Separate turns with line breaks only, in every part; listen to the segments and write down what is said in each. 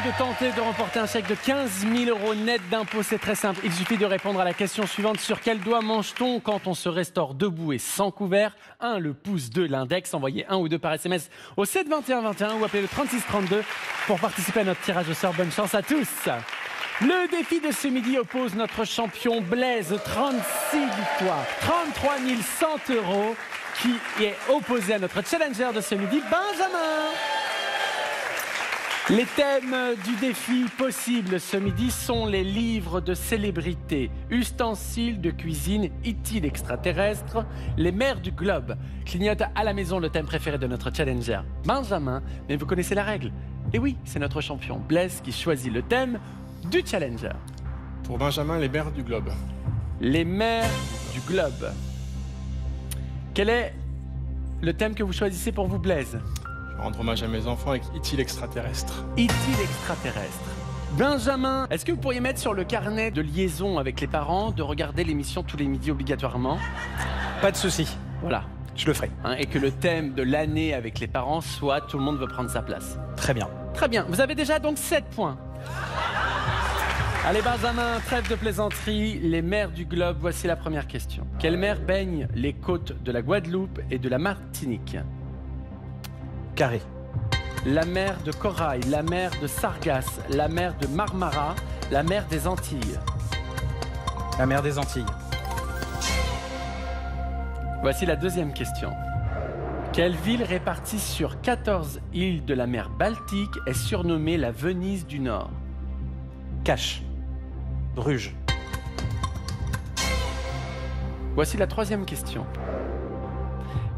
de tenter de remporter un chèque de 15 000 € net d'impôts. C'est très simple. Il suffit de répondre à la question suivante. Sur quel doigt mange-t-on quand on se restaure debout et sans couvert? 1, le pouce, 2, l'index. Envoyez 1 ou 2 par SMS au 7 21 21 ou appelez le 36 32 pour participer à notre tirage au sort. Bonne chance à tous. Le défi de ce midi oppose notre champion Blaise, 36 victoires, 33 100 €, qui est opposé à notre challenger de ce midi, Benjamin. Les thèmes du défi possible ce midi sont les livres de célébrités, ustensiles de cuisine, utiles extraterrestres, les mers du globe. Clignote à la maison le thème préféré de notre challenger, Benjamin, mais vous connaissez la règle. Et oui, c'est notre champion Blaise qui choisit le thème du challenger.
Pour Benjamin, les mers du globe.
Les mers du globe. Quel est le thème que vous choisissez pour vous, Blaise?
Je vais rendre hommage à mes enfants avec Utile extraterrestre.
Utile extraterrestre. Benjamin, est-ce que vous pourriez mettre sur le carnet de liaison avec les parents de regarder l'émission tous les midis obligatoirement?
Pas de souci.
Voilà.
Je le ferai.
Et que le thème de l'année avec les parents soit tout le monde veut prendre sa place.
Très bien.
Très bien. Vous avez déjà donc 7 points. Allez Benjamin, trêve de plaisanterie, les mers du globe, voici la première question. Quelle mer baigne les côtes de la Guadeloupe et de la Martinique?
Carré.
La mer de Corail, la mer de Sargasse, la mer de Marmara, la mer des Antilles.
La mer des Antilles.
Voici la deuxième question. Quelle ville répartie sur 14 îles de la mer Baltique est surnommée la Venise du Nord?
Cache. Bruges.
Voici la troisième question.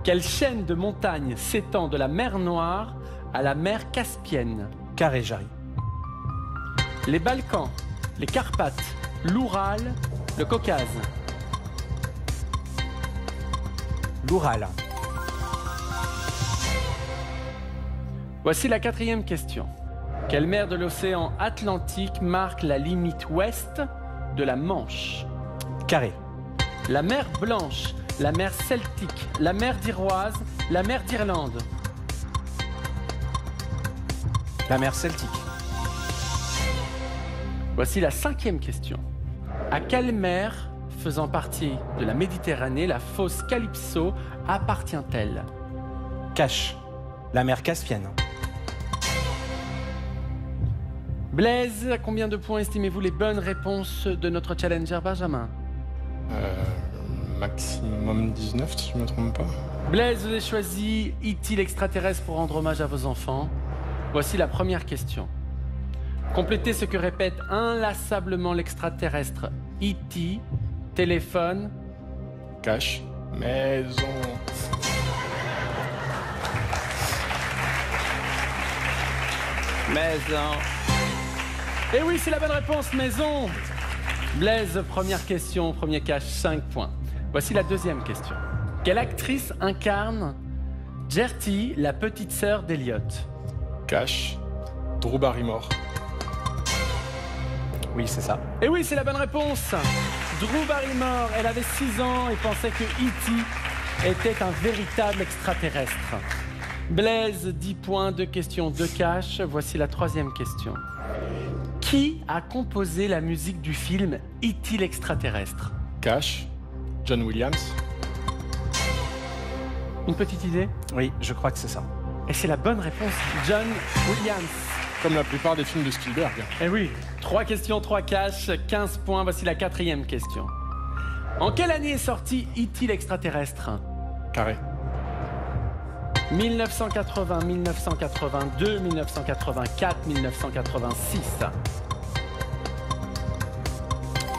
Quelle chaîne de montagnes s'étend de la mer Noire à la mer Caspienne?
Carré, Jarry.
Les Balkans, les Carpates, l'Oural, le Caucase.
L'Oural.
Voici la quatrième question. Quelle mer de l'océan Atlantique marque la limite ouest de la Manche?
Carré.
La mer Blanche, la mer Celtique, la mer d'Iroise, la mer d'Irlande.
La mer Celtique.
Voici la cinquième question. À quelle mer faisant partie de la Méditerranée la fosse Calypso appartient-elle?
Cache. La mer Caspienne.
Blaise, à combien de points estimez-vous les bonnes réponses de notre challenger Benjamin?
Maximum 19, si je ne me trompe pas.
Blaise, vous avez choisi Utile extraterrestre pour rendre hommage à vos enfants. Voici la première question. Complétez ce que répète inlassablement l'extraterrestre. E.T., téléphone,
Cache, maison.
maison. Et oui, c'est la bonne réponse, maison. Blaise, première question, premier cache, 5 points. Voici la deuxième question. Quelle actrice incarne Gertie, la petite sœur d'Eliot?
Cache, Drew Barrymore.
Oui, c'est ça.
Et oui, c'est la bonne réponse. Drew Barrymore, elle avait 6 ans et pensait que E.T. était un véritable extraterrestre. Blaise, 10 points, 2 questions, 2 caches. Voici la troisième question. Qui a composé la musique du film E.T. l'extraterrestre?
Cache, John Williams.
Une petite idée?
Oui, je crois que c'est ça.
Et c'est la bonne réponse, John Williams.
Comme la plupart des films de Spielberg.
Eh oui. 3 questions, 3 caches, 15 points. Voici la quatrième question. En quelle année est sorti E.T. l'extraterrestre?
Carré.
1980, 1982, 1984, 1986.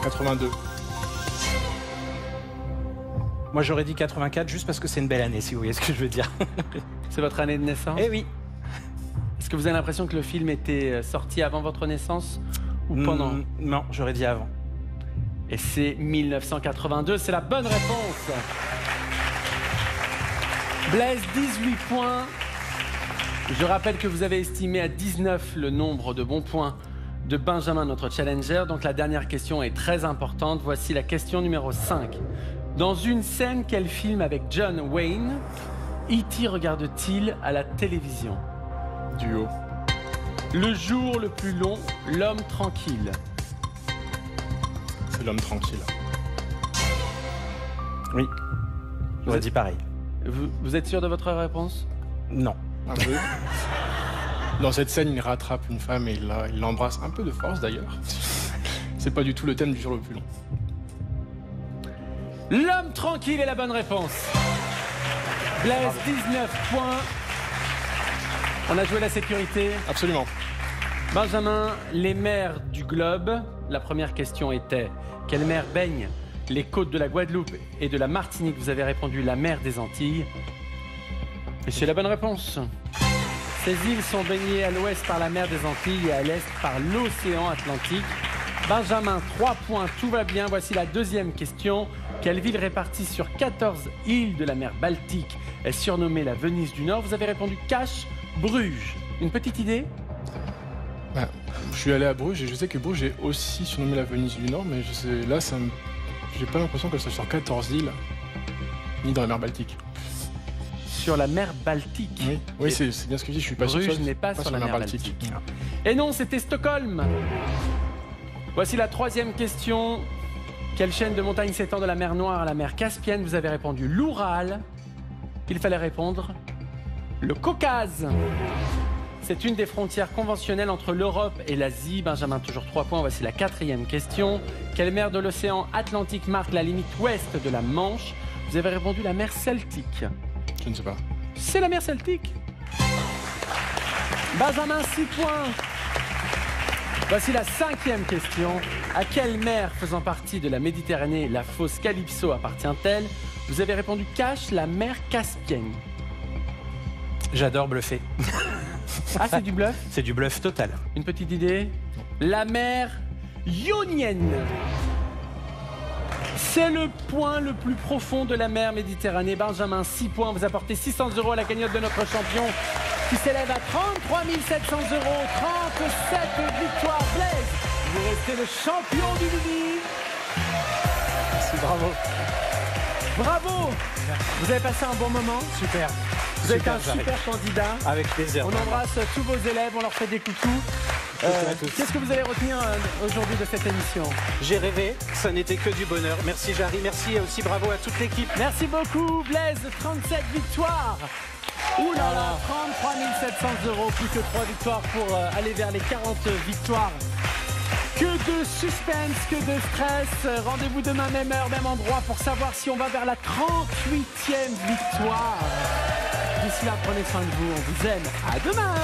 82. Moi, j'aurais dit 84 juste parce que c'est une belle année, si vous voyez ce que je veux dire.
C'est votre année de naissance?
Eh oui.
Est-ce que vous avez l'impression que le film était sorti avant votre naissance ou pendant?
Non, j'aurais dit avant.
Et c'est 1982, c'est la bonne réponse. Blaise, 18 points. Je rappelle que vous avez estimé à 19 le nombre de bons points de Benjamin, notre challenger. Donc la dernière question est très importante. Voici la question numéro 5. Dans une scène, quel film avec John Wayne E.T. regarde-t-il à la télévision?
Duo.
Le jour le plus long, l'homme tranquille.
C'est l'homme tranquille.
Oui. J'aurais dit pareil.
Vous êtes sûr de votre réponse?
Non.
Un peu. Dans cette scène, il rattrape une femme et il l'embrasse un peu de force d'ailleurs. C'est pas du tout le thème du jour le plus long.
L'homme tranquille est la bonne réponse. Blaise, 19 points. On a joué la sécurité.
Absolument.
Benjamin, les mers du globe. La première question était: quelle mer baigne les côtes de la Guadeloupe et de la Martinique? Vous avez répondu la mer des Antilles. Et c'est la bonne réponse. Ces îles sont baignées à l'ouest par la mer des Antilles et à l'est par l'océan Atlantique. Benjamin, 3 points, tout va bien. Voici la deuxième question. Quelle ville répartie sur 14 îles de la mer Baltique est surnommée la Venise du Nord? Vous avez répondu Cache, Bruges. Une petite idée?
Bah, je suis allé à Bruges et je sais que Bruges est aussi surnommé la Venise du Nord, mais là, j'ai pas l'impression que ce soit sur 14 îles, ni dans la mer Baltique.
Sur la mer Baltique.
Oui, c'est bien ce que je dis, je suis pas sûr.
Bruges n'est pas sur la mer Baltique. Et non, c'était Stockholm. Voici la troisième question. Quelle chaîne de montagnes s'étend de la mer Noire à la mer Caspienne? Vous avez répondu l'Oural. Il fallait répondre le Caucase. C'est une des frontières conventionnelles entre l'Europe et l'Asie. Benjamin, toujours 3 points. Voici la quatrième question. Quelle mer de l'océan Atlantique marque la limite ouest de la Manche? Vous avez répondu la mer Celtique.
Je ne sais pas.
C'est la mer Celtique. Benjamin, 6 points. Voici la cinquième question. À quelle mer faisant partie de la Méditerranée la fosse Calypso appartient-elle? Vous avez répondu Cache, la mer Caspienne.
J'adore bluffer.
Ah, c'est du bluff?
C'est du bluff total.
Une petite idée? La mer Ionienne. C'est le point le plus profond de la mer Méditerranée. Benjamin, 6 points. Vous apportez 600 € à la cagnotte de notre champion qui s'élève à 33 700 €. 37 victoires. Blaise, vous restez le champion du midi.
Merci, bravo.
Bravo. Vous avez passé un bon moment.
Super.
Vous êtes un super candidat.
Avec plaisir.
On embrasse tous vos élèves, on leur fait des coucous. Qu'est-ce que vous allez retenir aujourd'hui de cette émission?
J'ai rêvé, ça n'était que du bonheur. Merci Jarry, merci et aussi bravo à toute l'équipe.
Merci beaucoup Blaise, 37 victoires. Ouh là là, 33 700 €, plus que 3 victoires pour aller vers les 40 victoires. Que de suspense, que de stress. Rendez-vous demain, même heure, même endroit pour savoir si on va vers la 38e victoire. D'ici là, prenez soin de vous, on vous aime. À demain.